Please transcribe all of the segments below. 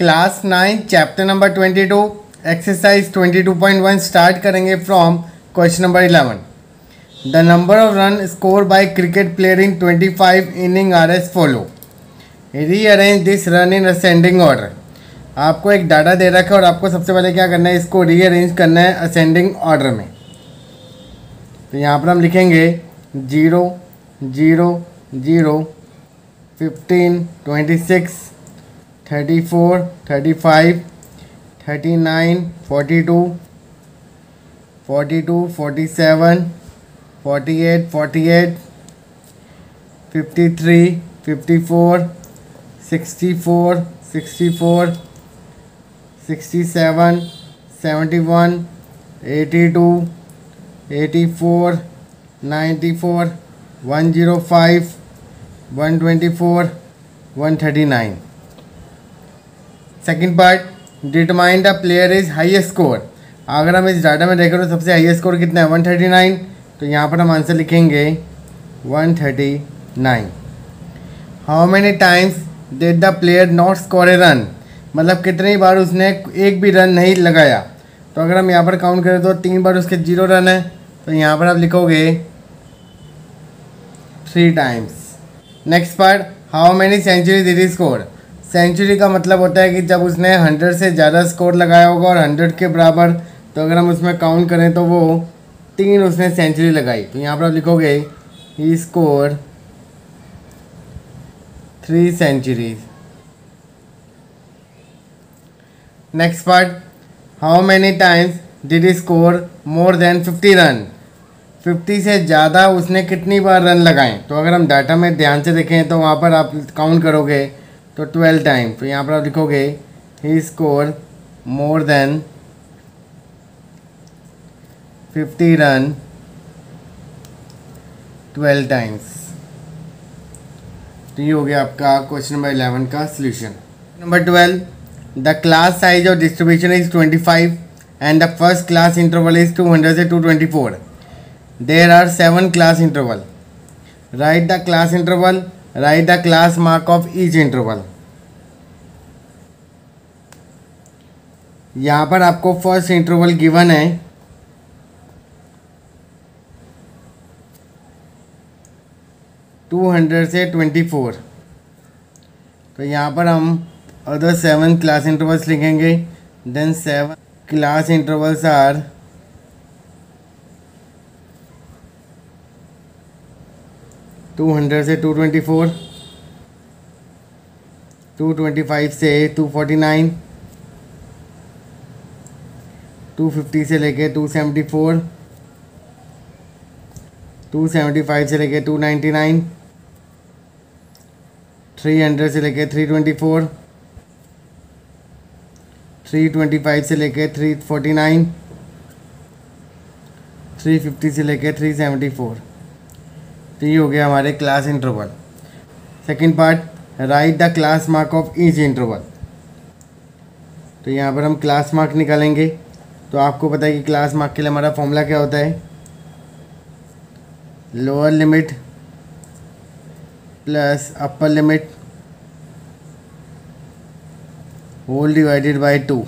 Class 9 chapter number 22 exercise 22.1 start करेंगे from question number 11। The number of run score by cricket player in 25 inning are as follow. Rearrange this run in ascending order. आपको एक data दे रखा है और आपको सबसे पहले क्या करना है, इसको रीअरेंज करना है असेंडिंग ऑर्डर में। तो यहाँ पर हम लिखेंगे 0 0 0 15 26 34 35 39 42 42 47 48 48 53 54 64 64 67 71 82 84 94 105 124 139। Second part, determine the player is highest score. अगर हम इस डाटा में देखें तो सबसे हाईएस्ट स्कोर कितना है 139, तो यहाँ पर हम आंसर लिखेंगे 139। How many times did the player not score A run, मतलब कितनी बार उसने एक भी रन नहीं लगाया। तो अगर हम यहाँ पर काउंट करें तो 3 बार उसके 0 रन है, तो यहाँ पर आप लिखोगे 3 times. Next part, how many century did he score. Century का मतलब होता है कि जब उसने 100 से ज़्यादा स्कोर लगाया होगा और 100 के बराबर, तो अगर हम उसमें काउंट करें तो वो 3 उसने सेंचुरी लगाई। तो यहाँ पर आप लिखोगे he score 3 centuries. Next part, how many times did he score more than 50 run. 50 से ज़्यादा उसने कितनी बार रन लगाए। तो अगर हम डाटा में ध्यान से देखें तो वहाँ पर आप काउंट करोगे तो 12 टाइम। तो यहाँ पर आप लिखोगे he score more than 50 run 12 times. तो ये हो गया आपका क्वेश्चन नंबर 11 का solution. Number 12, the class size of distribution is 25 and the first class interval is 200 से 224। There are 7 class interval. Right the class interval, right the class mark of each interval. यहाँ पर आपको first interval given है 200 से 24। तो यहाँ पर हम अदर 7 क्लास इंटरवल्स लिखेंगे। देन 7 क्लास इंटरवल्स आर 200 से 224, 225 से 249, 250 से लेके 274, 275 से लेके 299, 300 से लेके 324, 325 से लेके 349, 350 से लेके 374। तो ये हो गया हमारे class interval. Second part, right the class mark of each interval. तो यहाँ पर हम क्लास मार्क निकालेंगे। तो आपको पता है कि क्लास मार्क के लिए हमारा फॉर्मूला क्या होता है, lower limit plus upper limit whole divided by 2।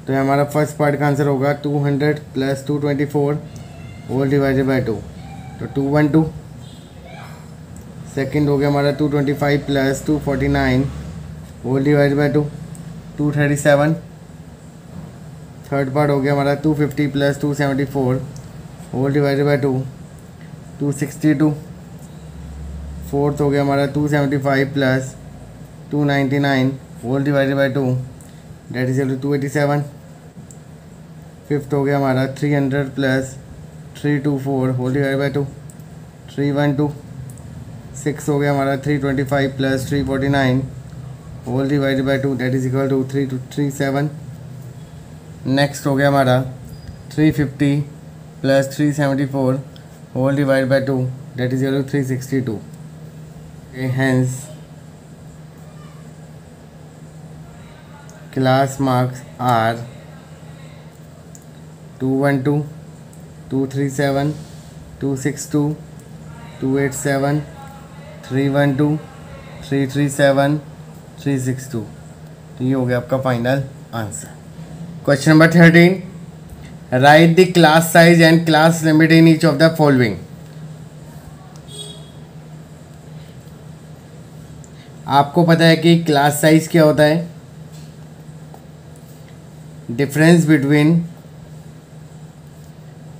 तो हमारा फर्स्ट पार्ट का आंसर होगा 200 प्लस 224 होल डिवाइडेड बाय 2, तो 212। सेकंड हो गया हमारा 225 plus 249 whole divided by 2, 237। Third part हो गया हमारा 250 plus 274 whole divided by 2, 262। Fourth हो गया हमारा 275 plus 299 whole divided by 2, that is 287। Fifth हो गया हमारा 300 plus 324 whole divided by 2, 312। Six हो गया हमारा 325 plus 349 whole divided by 2, that is equal to 337। Next हो गया हमारा 350 plus 374 whole divided by 2, that is equal to 362। Hence class marks are 212, 237, 262, 287, 312, 337, 362. तो ये हो गया आपका final answer. Question number 13, right the class size and class limit in each of the following. आपको पता है कि क्लास साइज क्या होता है? Difference between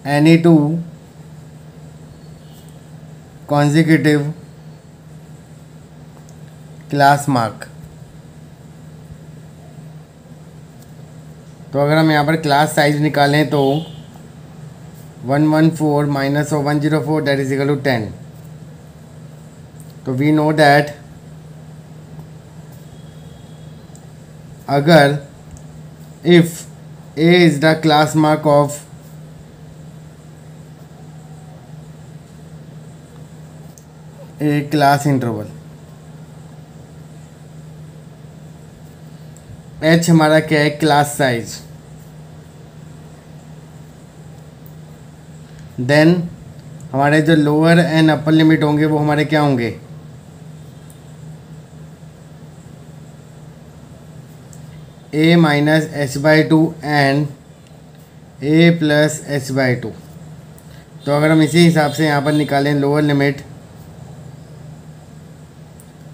any two consecutive class mark. तो अगर हम यहाँ पर क्लास साइज निकालें तो 114 minus of 104 that is equal to 10। तो वी नो दैट अगर if A is the class mark of a class interval, H हमारा क्या है? Class size. देन हमारे जो लोअर एंड अपर लिमिट होंगे वो हमारे क्या होंगे? A minus h/2 and A plus h/2। तो अगर हम इसी हिसाब से यहाँ पर निकालें लोअर लिमिट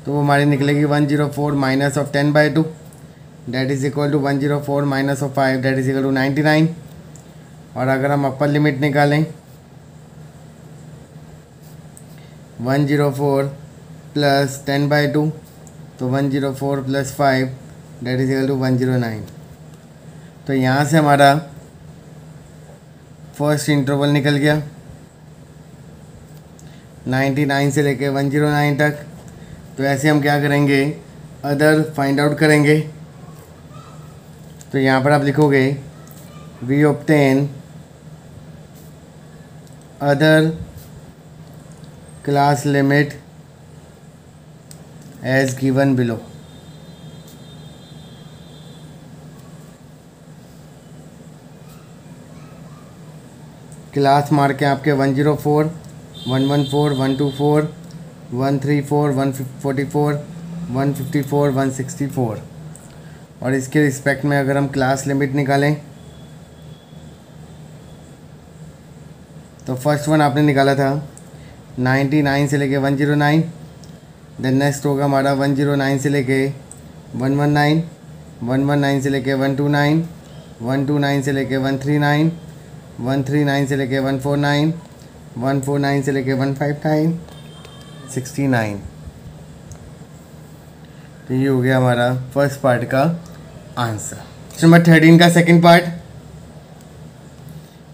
तो वो हमारी निकलेगी 104 minus of 10/2 that is equal to 104 minus of 5 that is equal to 99। और अगर हम अपर लिमिट निकालें 104 प्लस 10/2 तो 104 plus 5 that is equal to 109। तो यहाँ से हमारा फर्स्ट इंटरवल निकल गया 99 से लेके 109 तक। तो ऐसे हम क्या करेंगे? अदर फाइंड आउट करेंगे। तो यहाँ पर आप लिखोगे we obtain other class limit as given below. Class mark है आपके 104, 114, 124, 134, 144, 154, 164। और इसके रिस्पेक्ट में अगर हम क्लास लिमिट निकालें तो फर्स्ट वन आपने निकाला था 99 से लेके 109। देन नेक्स्ट होगा हमारा 109 से लेके 119, 119 से लेके 129, 129 से लेके 139, 139 से लेके 149, 149 से लेके 159, 69। तो ये हो गया हमारा फर्स्ट पार्ट का आंसर। नंबर 13 का सेकंड पार्ट,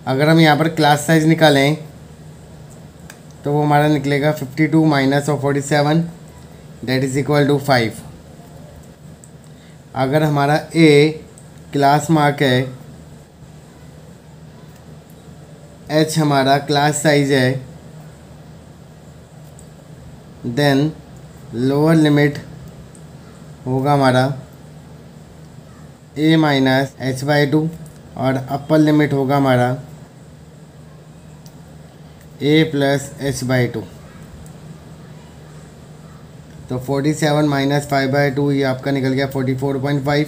अगर हम यहाँ पर क्लास साइज निकालें तो वो हमारा निकलेगा 52 minus of 47 that is equal to 5। अगर हमारा A क्लास मार्क है, H हमारा क्लास साइज है, देन लोअर लिमिट होगा हमारा A माइनस h/2 और अपर लिमिट होगा हमारा A प्लस h/2। तो 47 माइनस 5/2 ये आपका निकल गया 44.5।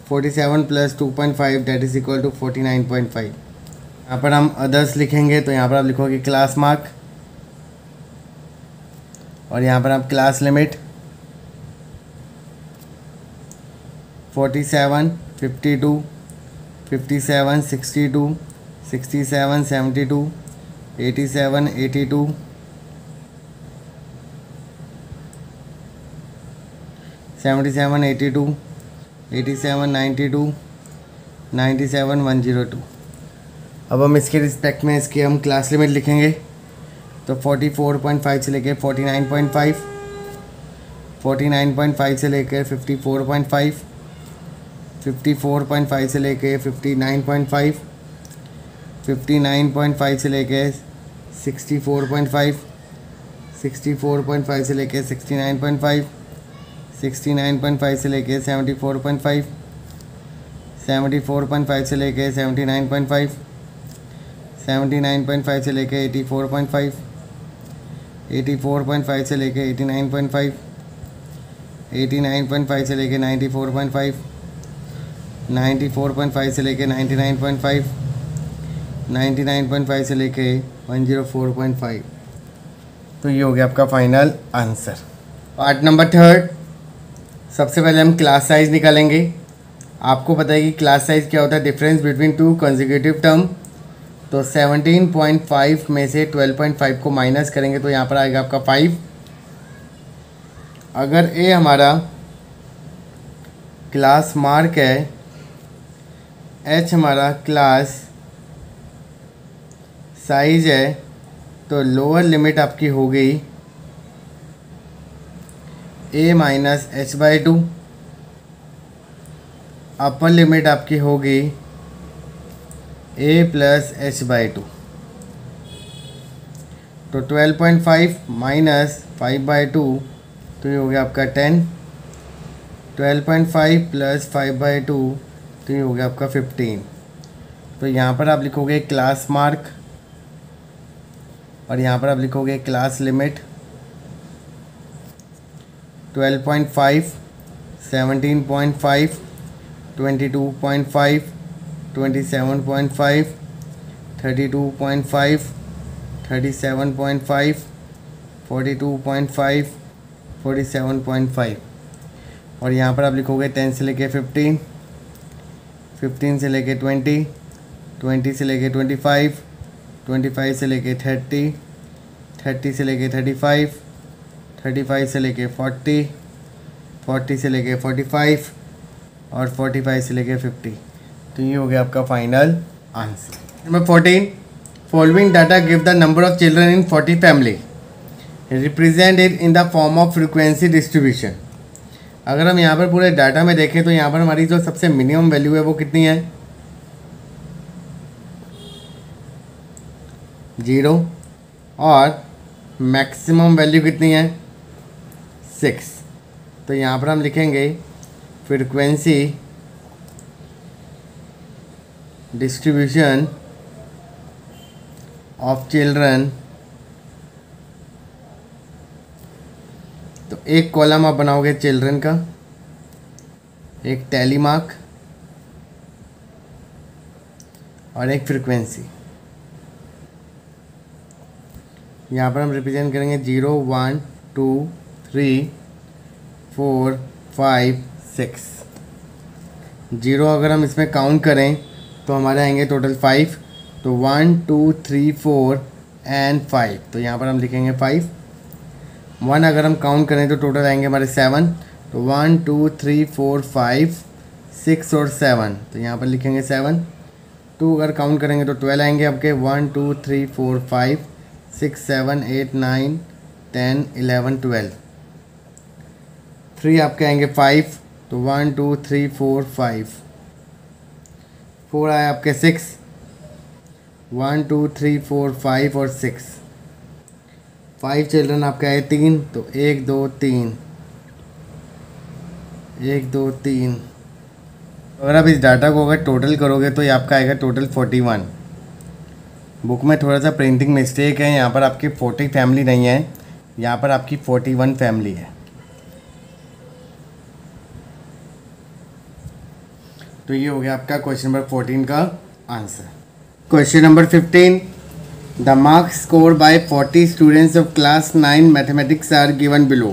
47 plus 2.5 that is equal to 49.5। यहाँ पर हम अदर्स लिखेंगे तो यहाँ पर आप लिखोगे क्लास मार्क और यहाँ पर आप क्लास लिमिट 47, 52, 57, 62, 67, 72, 87, 82, 77, 82, 87, 92, 97, 102। अब हम इसके रिस्पेक्ट में इसके हम क्लास लिमिट लिखेंगे तो 44.5 से लेकर 49.5, 49.5 से लेकर 54.5, 54.5 से लेकर 59.5, 59.5 से लेकर 64.5, 64.5 से लेकर 69.5, 69.5 से लेकर 74.5, 74.5 से लेकर 79.5, 79.5 से लेकर 84.5, 84.5 से लेके 89.5, 89.5 से लेके 94.5, 94.5 से लेके 99.5, 99.5 से लेके 104.5। तो ये हो गया आपका final answer. Part number third, सबसे पहले हम क्लास साइज निकालेंगे। आपको पता है कि क्लास साइज क्या होता है, difference between two consecutive term. तो 17.5 में से 12.5 को माइनस करेंगे तो यहाँ पर आएगा आपका 5। अगर ए हमारा क्लास मार्क है, एच हमारा क्लास साइज है, तो लोअर लिमिट आपकी हो गई A minus H by 2, upper limit आपकी होगी ए प्लस एच बाई 2। तो 12.5 माइनस 5/2, तो ये हो गया आपका 10। 12.5 प्लस 5/2, तो ये हो गया आपका 15। तो यहाँ पर आप लिखोगे क्लास मार्क और यहाँ पर आप लिखोगे क्लास लिमिट। 12.5, 17.5, 22.5, 27.5, 32.5, 37.5, 42.5, 47.5। और यहाँ पर आप लिखोगे 10 से लेके 15, 15 से लेके 20, 20 से लेके 25, 25 से लेके 30, 30 से लेके 35, 35 से लेके 40, 40 से लेके 45 और 45 से लेके 50। तो ये हो गया आपका final answer. Number 14, following data give the number of children in 40 family, represent it in the form of frequency distribution. अगर हम यहाँ पर पूरे डाटा में देखें तो यहाँ पर हमारी जो सबसे मिनिमम वैल्यू है वो कितनी है, 0, और मैक्सिमम वैल्यू कितनी है, 6। तो यहाँ पर हम लिखेंगे फ्रीक्वेंसी डिस्ट्रीब्यूशन ऑफ चिल्ड्रन। तो एक कॉलम आप बनाओगे चिल्ड्रन का, एक टैली मार्क और एक फ्रीक्वेंसी। यहाँ पर हम रिप्रेजेंट करेंगे 0, 1, 2, 3, 4, 5, 6। 0 अगर हम इसमें काउंट करें तो हमारे आएंगे टोटल 5। तो 1, 2, 3, 4 एंड 5, तो यहाँ पर हम लिखेंगे 5। 1 अगर हम काउंट करें तो टोटल आएंगे हमारे 7। तो 1, 2, 3, 4, 5, 6 और 7, तो यहाँ पर लिखेंगे 7। 2 अगर काउंट करेंगे तो 12 आएंगे आपके, 1, 2, 3, 4, 5, 6, 7, 8, 9, 10, 11, 12। 3 आपके आएंगे 5, तो 1, 2, 3, 4, 5। 4 आए आपके 6, 1, 2, 3, 4, 5 और 6। 5 चिल्ड्रन आपके आए 3, तो 1, 2, 3, 1, 2, 3। अगर आप इस डाटा को अगर टोटल करोगे तो ये आपका आएगा टोटल 41। बुक में थोड़ा सा प्रिंटिंग मिस्टेक है, यहाँ पर आपकी 40 फैमिली नहीं है, यहाँ पर आपकी 41 फैमिली है। तो ये हो गया आपका क्वेश्चन नंबर 14 का answer. Question number 15, the marks score by 40 students of class 9 mathematics are given below.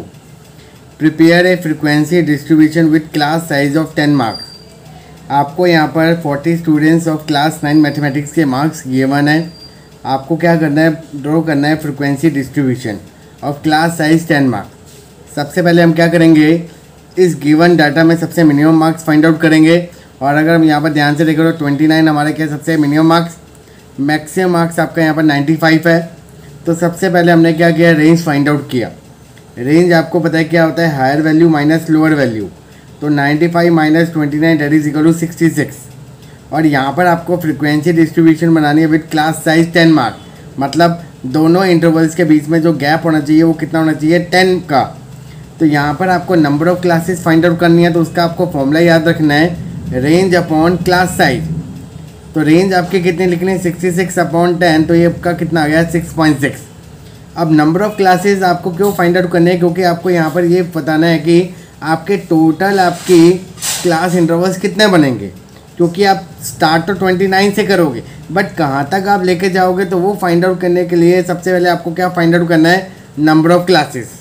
Prepare a frequency distribution with class size of 10 marks. आपको यहाँ पर 40 स्टूडेंट्स ऑफ क्लास 9 मैथमेटिक्स के मार्क्स गिवन है। आपको क्या करना है, ड्रॉ करना है frequency distribution of class size 10 marks. सबसे पहले हम क्या करेंगे, इस गिवन डाटा में सबसे मिनिमम मार्क्स फाइंड आउट करेंगे। और अगर हम यहाँ पर ध्यान से देखें तो 29 हमारे क्या सबसे मिनिमम मार्क्स, मैक्सिमम मार्क्स आपका यहाँ पर 95 है। तो सबसे पहले हमने क्या किया, रेंज फाइंड आउट किया। रेंज आपको पता है क्या होता है, higher value minus lower value. तो 95 माइनस 29 दैट इज इक्वल टू 66। और यहाँ पर आपको फ्रीक्वेंसी डिस्ट्रीब्यूशन बनानी है विद क्लास साइज 10 मार्क, मतलब दोनों इंटरवल्स के बीच में जो गैप होना चाहिए वो कितना होना चाहिए, 10 का। तो यहाँ पर आपको number of classes find out करनी है, तो उसका आपको फॉर्मूला याद रखना है, रेंज अपॉन क्लास साइज। तो रेंज आपके कितने लिखने हैं, 66 अपॉन 10, तो ये आपका कितना आ गया 6.6। अब नंबर ऑफ़ क्लासेस आपको क्यों फाइंड आउट करने हैं, क्योंकि आपको यहाँ पर ये बताना है कि आपके टोटल आपकी क्लास इंटरवल्स कितने बनेंगे, क्योंकि आप स्टार्ट तो 29 से करोगे बट कहाँ तक आप लेके जाओगे, तो वो फाइंड आउट करने के लिए सबसे पहले आपको क्या फाइंड आउट करना है, नंबर ऑफ़ क्लासेस।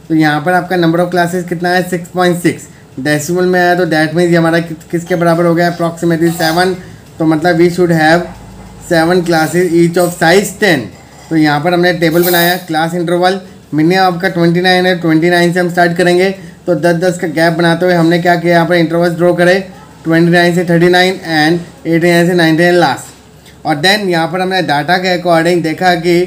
तो यहाँ पर आपका नंबर ऑफ़ क्लासेस कितना है 6.6, डेसिमल में आया तो दैट मीन्स ये हमारा किसके बराबर हो गया, अप्रॉक्सीमेटली 7। तो मतलब we should have 7 classes each of size 10। तो यहाँ पर हमने टेबल बनाया, क्लास इंटरवल मिनिमम आपका 29 है, 29 से हम स्टार्ट करेंगे। तो 10-10 का गैप बनाते हुए हमने क्या किया, यहाँ पर इंटरवल्स ड्रॉ करे 29 से 39 एंड 89 से 99 लास्ट। और देन यहाँ पर हमने डाटा के अकॉर्डिंग देखा कि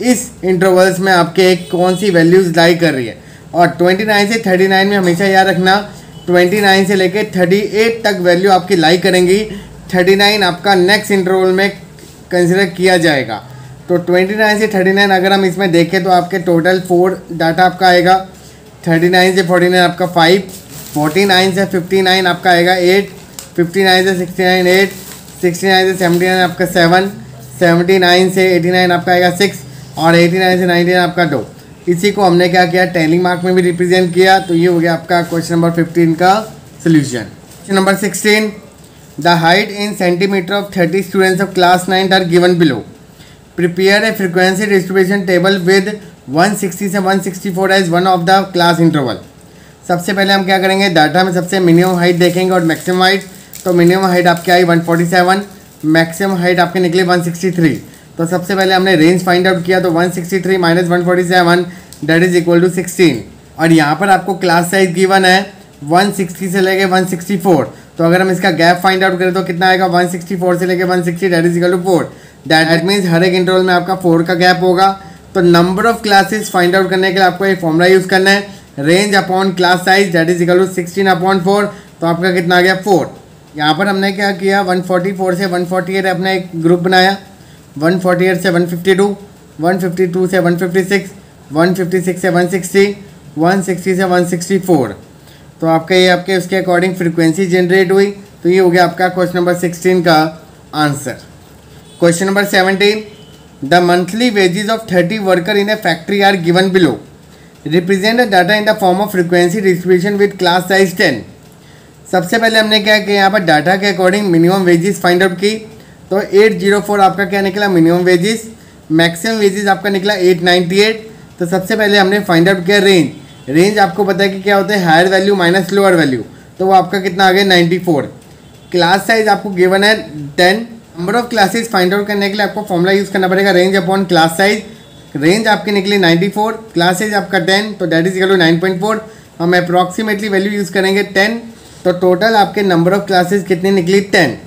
इस इंटरवल्स में आपके कौन सी वैल्यूज़ लाई कर रही है। और 29 से 39 में हमेशा याद रखना 29 से लेके 38 तक वैल्यू आपकी लाई करेंगी, 39 आपका नेक्स्ट इंटरवल में कंसिडर किया जाएगा। तो 29 से 39 अगर हम इसमें देखें तो आपके टोटल 4 डाटा आपका आएगा। 39 से 49 आपका 5, 49 से 59 आपका आएगा 8, 59 से 69 8, 69 से 79 आपका 7, 79 से 89 आपका आएगा 6 और 89 से 99 आपका 2। इसी को हमने क्या किया, टेलिंग मार्क में भी रिप्रेजेंट किया। तो ये हो गया आपका क्वेश्चन नंबर 15 का solution. Question number 16, the height in centimetre of 30 students of class 9 are given below. Prepare a frequency distribution table with 160 से 164 as one of the class interval. सबसे पहले हम क्या करेंगे, डाटा में सबसे मिनिमम हाइट देखेंगे और मैक्सिमम हाइट। तो मिनिमम हाइट आपकी आई 147, मैक्सिमम हाइट आपके निकले 163। तो सबसे पहले हमने रेंज फाइंड आउट किया, तो 163 minus 147 that is equal to 16। और यहाँ पर आपको क्लास साइज गिवन है 160 से लेके 164। तो अगर हम इसका गैप फाइंड आउट करें तो कितना आएगा, 164 से लेके 160 that is equal to 4। That means हर एक इंटरवल में आपका 4 का गैप होगा। तो number of classes find out करने के लिए आपको एक फॉर्मूला यूज़ करना है, range upon class size that is equal to 16/4। तो आपका कितना आ गया 4। यहाँ पर हमने क्या किया, 144 से 148 अपना एक ग्रुप बनाया, 148 से 152, 152 से 156, 156 से 160, 160 से 164। तो आपका ये आपके उसके अकॉर्डिंग फ्रीक्वेंसी जनरेट हुई। तो ये हो गया आपका क्वेश्चन नंबर 16 का answer. Question number 17, the monthly wages of 30 worker in a factory are given below. Represent the data in the form of frequency distribution with class size 10। सबसे पहले हमने क्या किया, यहाँ पर डाटा के according minimum wages find out की। तो 804 आपका क्या निकला मिनिमम वेजेस, मैक्सिमम वेजेस आपका निकला 898। तो सबसे पहले हमने फाइंड आउट किया रेंज। रेंज आपको पता है कि क्या होता है, higher value minus lower value. तो वो आपका कितना आ गया 94। क्लास साइज आपको गिवन है 10। Number of classes find out करने के लिए आपको फॉर्मूला यूज़ करना पड़ेगा, range upon class size. Range आपकी निकली 94, क्लास साइज आपका 10, तो दैट इज इक्वल टू 9.4। हम अप्रॉक्सीमेटली वैल्यू यूज़ करेंगे 10। तो टोटल आपके नंबर ऑफ क्लासेस कितनी निकली 10।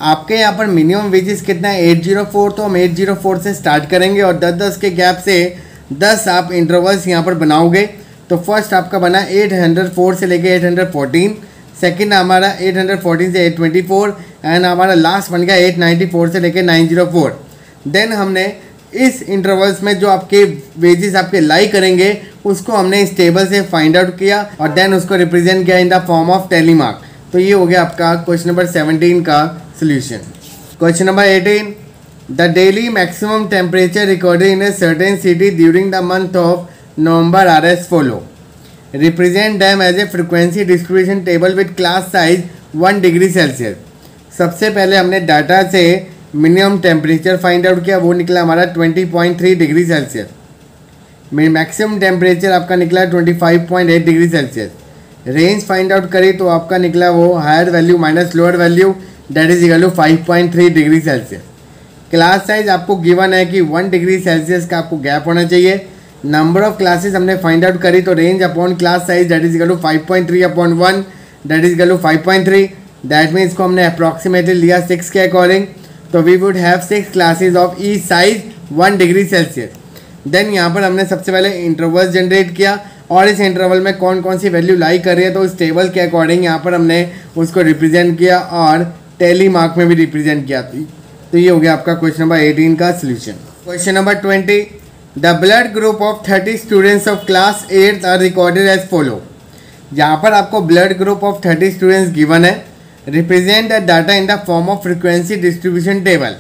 आपके यहाँ पर मिनिमम वेजेस कितना है 804। तो हम 804 से स्टार्ट करेंगे और 10-10 के गैप से 10 आप इंटरवल्स यहाँ पर बनाओगे। तो फर्स्ट आपका बना 804 से लेके 814, सेकंड हमारा 814 से 824 एंड हमारा लास्ट बन गया 894 से लेके 904। देन हमने इस इंटरवल्स में जो आपके वेजेस आपके लाई करेंगे उसको हमने इस टेबल से फाइंड आउट किया और देन उसको रिप्रेजेंट किया in the form of tally mark. तो ये हो गया आपका क्वेश्चन नंबर 17 का solution. Question number 18, the daily maximum temperature recorded in a certain city during the month of November are as follow. Represent them as a frequency distribution table with class size 1 degree Celsius. सबसे पहले हमने data से minimum temperature find out किया, वो निकला हमारा 20.3 degree Celsius. Maximum temperature आपका निकला 25.8 degree Celsius. Range find out करी तो आपका निकला वो higher value minus lower value that is equal to 5.3 degree Celsius. Class size आपको गिवन है कि 1 डिग्री सेल्सियस का आपको गैप होना चाहिए। नंबर ऑफ क्लासेस हमने फाइंड आउट करी तो range upon class size that is equal to 5.3/1 that is equal to 5.3। That means इसको हमने अप्रॉक्सीमेटली लिया 6 के अकॉर्डिंग। तो we would have 6 classes of each size 1 degree Celsius. Then यहाँ पर हमने सबसे पहले इंटरवल जनरेट किया और इस इंटरवल में कौन कौन सी वैल्यू लाई कर रही है तो उस टेबल के अकॉर्डिंग यहाँ पर हमने उसको रिप्रेजेंट किया और टेली मार्क में भी रिप्रेजेंट किया। तो ये हो गया आपका क्वेश्चन नंबर 18 का solution. Question number 20, the blood group of 30 students of class 8 are recorded as follow. यहाँ पर आपको blood group of 30 students given है, represent the data in the form of frequency distribution table.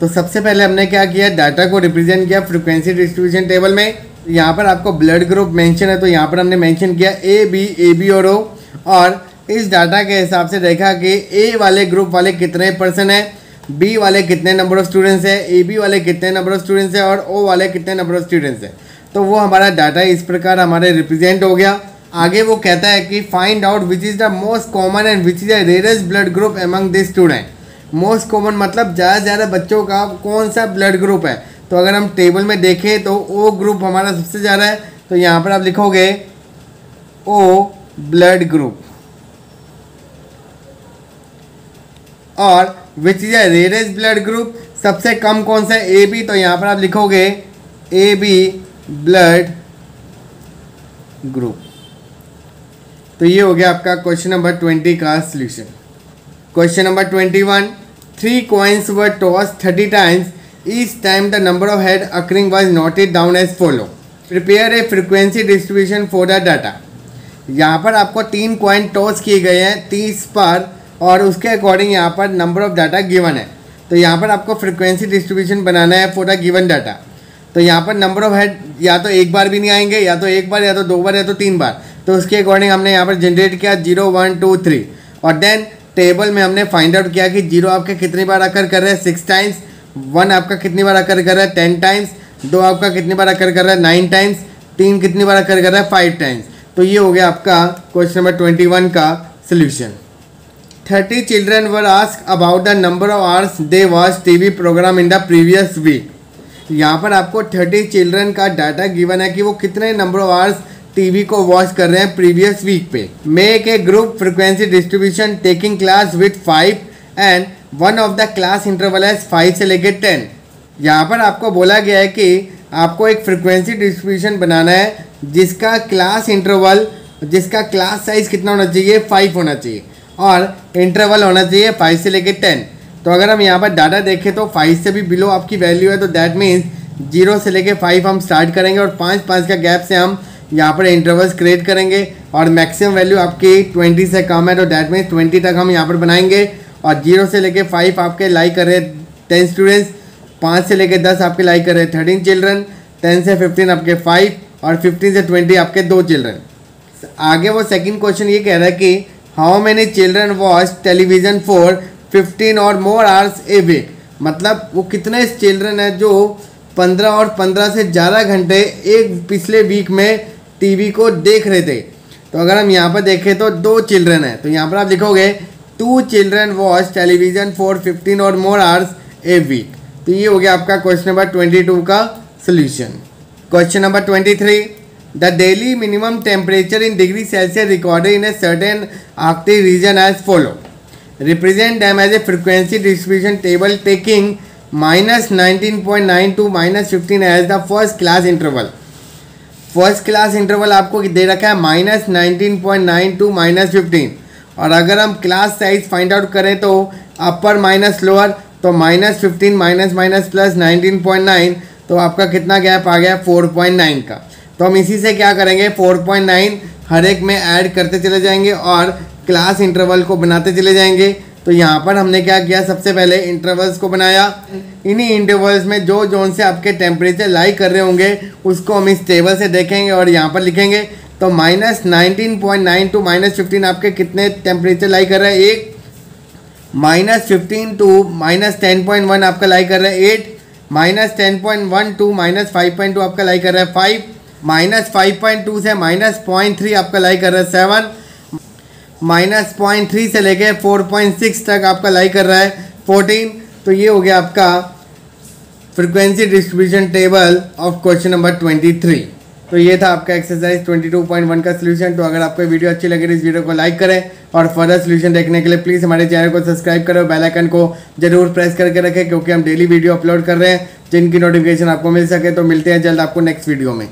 तो सबसे पहले हमने क्या किया, डाटा को रिप्रेजेंट किया फ्रीक्वेंसी डिस्ट्रीब्यूशन टेबल में। यहाँ पर आपको ब्लड ग्रुप मेंशन है, तो यहाँ पर हमने मेंशन किया ए बी और ओ, और इस डाटा के हिसाब से देखा कि ए वाले ग्रुप वाले कितने पर्सन है, बी वाले कितने नंबर ऑफ स्टूडेंट्स है, ए बी वाले कितने नंबर ऑफ स्टूडेंट्स है और ओ वाले कितने नंबर ऑफ स्टूडेंट्स है। तो वो हमारा डाटा इस प्रकार हमारे रिप्रेजेंट हो गया। आगे वो कहता है कि find out which is the most common and which is the rarest blood group among this student. Most common मतलब ज़्यादा से ज़्यादा बच्चों का कौन सा ब्लड ग्रुप है। तो अगर हम टेबल में देखें तो ओ ग्रुप हमारा सबसे ज़्यादा है, तो यहाँ पर आप लिखोगे ओ ब्लड ग्रुप, और which is a rarest blood group सबसे कम कौन सा है, ए बी, तो यहाँ पर आप लिखोगे ए बी ब्लड ग्रुप। तो ये हो गया आपका क्वेश्चन नंबर 20 का solution. Question number 21, 3 coins were tossed 30 times. Each time the number of head occurring was noted down as follow. Prepare a frequency distribution for the data. यहाँ पर आपको 3 coin toss किए गए हैं 30 पर, और उसके अकॉर्डिंग यहाँ पर नंबर ऑफ डाटा गिवन है। तो यहाँ पर आपको फ्रीक्वेंसी डिस्ट्रीब्यूशन बनाना है फॉर द गिवन डाटा। तो यहाँ पर नंबर ऑफ हेड या तो एक बार भी नहीं आएंगे, या तो एक बार, या तो 2 बार, या तो 3 बार। तो उसके अकॉर्डिंग हमने यहाँ पर जनरेट किया 0 1 2 3, और देन टेबल में हमने फाइंड आउट किया कि 0 आपके कितनी बार अकर कर रहा है 6 टाइम्स, 1 आपका कितनी बार अकर कर रहा है 10 टाइम्स, 2 आपका कितनी बार अकर कर रहा है 9 टाइम्स, 3 कितनी बार अकर कर रहा है 5 टाइम्स। तो ये हो गया आपका क्वेश्चन नंबर 21 का solution. 30 children were asked about the number of hours they watch TV programme in the previous week. यहाँ पर आपको 30 चिल्ड्रन का डाटा गिवन है कि वो कितने नंबर ऑफ आवर्स टीवी को वॉच कर रहे हैं प्रीवियस वीक पे। Make a group frequency distribution taking class with 5 and one of the class interval है 5 से लेकर 10। यहाँ पर आपको बोला गया है कि आपको एक फ्रीक्वेंसी डिस्ट्रीब्यूशन बनाना है जिसका क्लास इंटरवल, जिसका क्लास साइज कितना होना चाहिए 5 होना चाहिए, और इंटरवल होना चाहिए 5 से लेकर 10। तो अगर हम यहाँ पर डाटा देखें तो 5 से भी बिलो आपकी वैल्यू है, तो दैट मीन्स 0 से लेकर 5 हम स्टार्ट करेंगे, और 5 का गैप से हम यहाँ पर इंटरवल्स क्रिएट करेंगे, और मैक्सिमम वैल्यू आपकी 20 से कम है, तो दैट मीन्स 20 तक हम यहाँ पर बनाएंगे। और 0 से लेकर 5 आपके लाइक कर रहे हैं 10 स्टूडेंट्स, 5 से लेकर 10 आपके लाइक कर रहे हैं 13 चिल्ड्रन, 10 से 15 आपके 5, और 15 से 20 आपके 2 चिल्ड्रन। आगे वो सेकंड क्वेश्चन ये कह रहा है कि how many children watch television for 15 और मोर आवर्स ए वीक। मतलब वो कितने चिल्ड्रन है जो 15 और 15 से ज़्यादा घंटे एक पिछले वीक में टीवी को देख रहे थे। तो अगर हम यहाँ पर देखें तो 2 चिल्ड्रन है, तो यहाँ पर आप लिखोगे 2 चिल्ड्रन वॉच टेलीविज़न फॉर 15 और मोर आवर्स ए वीक। तो ये हो गया आपका क्वेश्चन नंबर 22 का solution. Question number 23, the daily minimum temperature in degree Celsius recorded in a certain Arctic region as follow. Represent them as a frequency distribution table taking -19.9 to -15 as the first class interval. First class interval आपको दे रखा है -19.9 to -15, और अगर हम class size find out करें तो अपर minus lower, तो -15 माइनस माइनस प्लस 19.9, तो आपका कितना गैप आ गया 4.9 का। तो हम इसी से क्या करेंगे 4.9 हर एक में ऐड करते चले जाएंगे और क्लास इंटरवल को बनाते चले जाएंगे। तो यहाँ पर हमने क्या किया, सबसे पहले इंटरवल्स को बनाया। इन्हीं इंटरवल्स में जो जोन से आपके टेम्परेचर लाई कर रहे होंगे उसको हम इस टेबल से देखेंगे और यहाँ पर लिखेंगे। तो -19.9 to -15 आपके कितने टेम्परेचर लाई कर रहा है 1, -15 to -10.1 आपका लाई कर रहा है 8, -10.1 to -5.2 आपका लाई कर रहा है 5, -5.2 से -0.3 आपका लाई कर रहा है 7, -0.3 से लेके 4.6 तक आपका लाई कर रहा है 14। तो ये हो गया आपका frequency distribution table of question number 23। तो ये था आपका एक्सरसाइज 22.1 का सॉल्यूशन। तो अगर आपको वीडियो अच्छी लगे तो इस वीडियो को लाइक करें, और फर्दर सॉल्यूशन देखने के लिए प्लीज़ हमारे चैनल को सब्सक्राइब करें, बेल आइकन को जरूर प्रेस करके रखें, क्योंकि हम डेली वीडियो अपलोड कर रहे हैं जिनकी नोटिफिकेशन आपको मिल सके। तो मिलते हैं जल्द आपको नेक्स्ट वीडियो में।